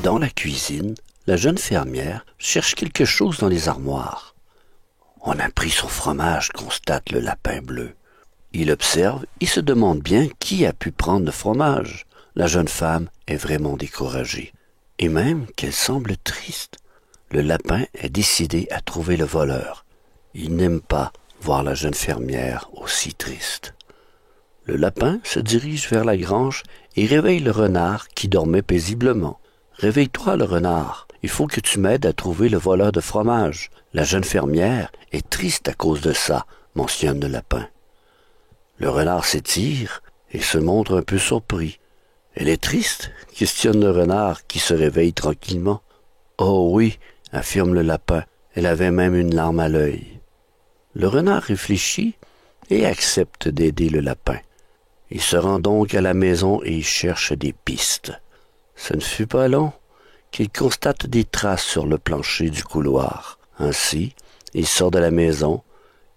Dans la cuisine, la jeune fermière cherche quelque chose dans les armoires. On a pris son fromage, constate le lapin bleu. Il observe et se demande bien qui a pu prendre le fromage. La jeune femme est vraiment découragée, et même qu'elle semble triste. Le lapin est décidé à trouver le voleur. Il n'aime pas voir la jeune fermière aussi triste. Le lapin se dirige vers la grange et réveille le renard qui dormait paisiblement. « Réveille-toi, le renard, il faut que tu m'aides à trouver le voleur de fromage. La jeune fermière est triste à cause de ça, mentionne le lapin. » Le renard s'étire et se montre un peu surpris. « Elle est triste ?» questionne le renard qui se réveille tranquillement. « Oh oui !» affirme le lapin, elle avait même une larme à l'œil. Le renard réfléchit et accepte d'aider le lapin. Il se rend donc à la maison et cherche des pistes. Ce ne fut pas long qu'il constate des traces sur le plancher du couloir. Ainsi, il sort de la maison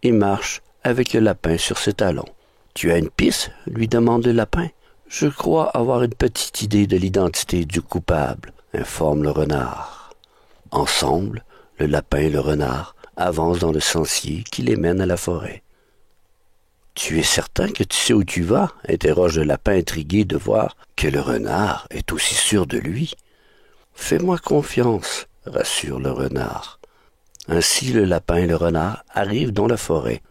et marche avec le lapin sur ses talons. « Tu as une piste ?» lui demande le lapin. « Je crois avoir une petite idée de l'identité du coupable », informe le renard. Ensemble, le lapin et le renard avancent dans le sentier qui les mène à la forêt. « Tu es certain que tu sais où tu vas ?» interroge le lapin intrigué de voir que le renard est aussi sûr de lui. « Fais-moi confiance », rassure le renard. Ainsi le lapin et le renard arrivent dans la forêt.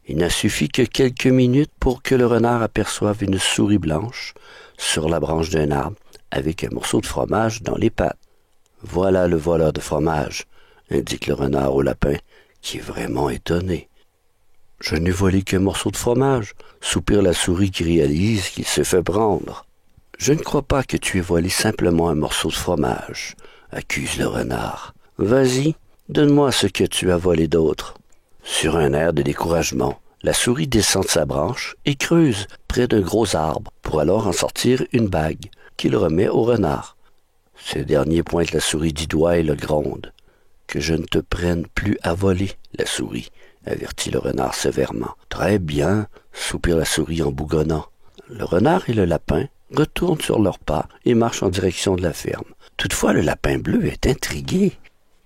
Il n'a suffi que quelques minutes pour que le renard aperçoive une souris blanche sur la branche d'un arbre avec un morceau de fromage dans les pattes. « Voilà le voleur de fromage », indique le renard au lapin, qui est vraiment étonné. « Je n'ai volé qu'un morceau de fromage », soupire la souris qui réalise qu'il s'est fait prendre. « Je ne crois pas que tu aies volé simplement un morceau de fromage », accuse le renard. « Vas-y, donne-moi ce que tu as volé d'autre. » Sur un air de découragement, la souris descend de sa branche et creuse près d'un gros arbre pour alors en sortir une bague qu'il remet au renard. Ce dernier pointe la souris du doigt et le gronde. « Que je ne te prenne plus à voler, la souris », avertit le renard sévèrement. « Très bien », soupire la souris en bougonnant. Le renard et le lapin retournent sur leurs pas et marchent en direction de la ferme. Toutefois, le lapin bleu est intrigué.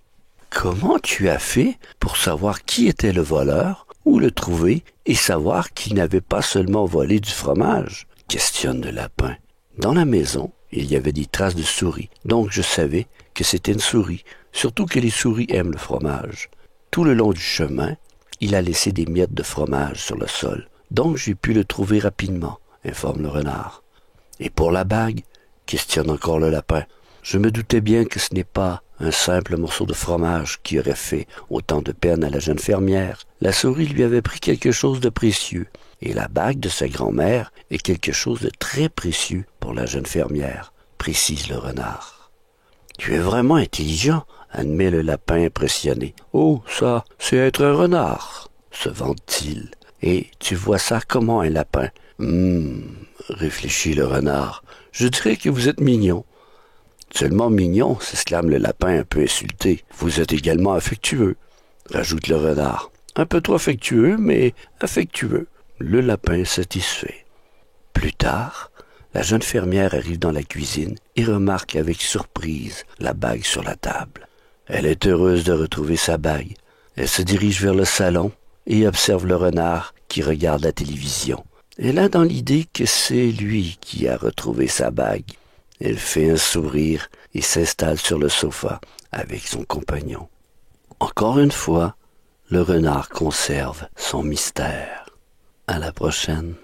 « Comment tu as fait pour savoir qui était le voleur, où le trouver et savoir qu'il n'avait pas seulement volé du fromage ?» questionne le lapin. « Dans la maison, il y avait des traces de souris, donc je savais que c'était une souris, surtout que les souris aiment le fromage. Tout le long du chemin, il a laissé des miettes de fromage sur le sol, donc j'ai pu le trouver rapidement, informe le renard. « Et pour la bague ?» questionne encore le lapin. « Je me doutais bien que ce n'est pas un simple morceau de fromage qui aurait fait autant de peine à la jeune fermière. La souris lui avait pris quelque chose de précieux, et la bague de sa grand-mère est quelque chose de très précieux pour la jeune fermière, précise le renard. « Tu es vraiment intelligent, » admet le lapin impressionné. « Oh, ça, c'est être un renard, » se vante-t-il. « Et tu vois ça comment un lapin ?»« réfléchit le renard. « Je dirais que vous êtes mignon. » « Seulement mignon, » s'exclame le lapin un peu insulté. « Vous êtes également affectueux, » rajoute le renard. « Un peu trop affectueux, mais affectueux. » Le lapin est satisfait. Plus tard, la jeune fermière arrive dans la cuisine et remarque avec surprise la bague sur la table. Elle est heureuse de retrouver sa bague. Elle se dirige vers le salon et observe le renard qui regarde la télévision. Elle a dans l'idée que c'est lui qui a retrouvé sa bague. Elle fait un sourire et s'installe sur le sofa avec son compagnon. Encore une fois, le renard conserve son mystère. À la prochaine.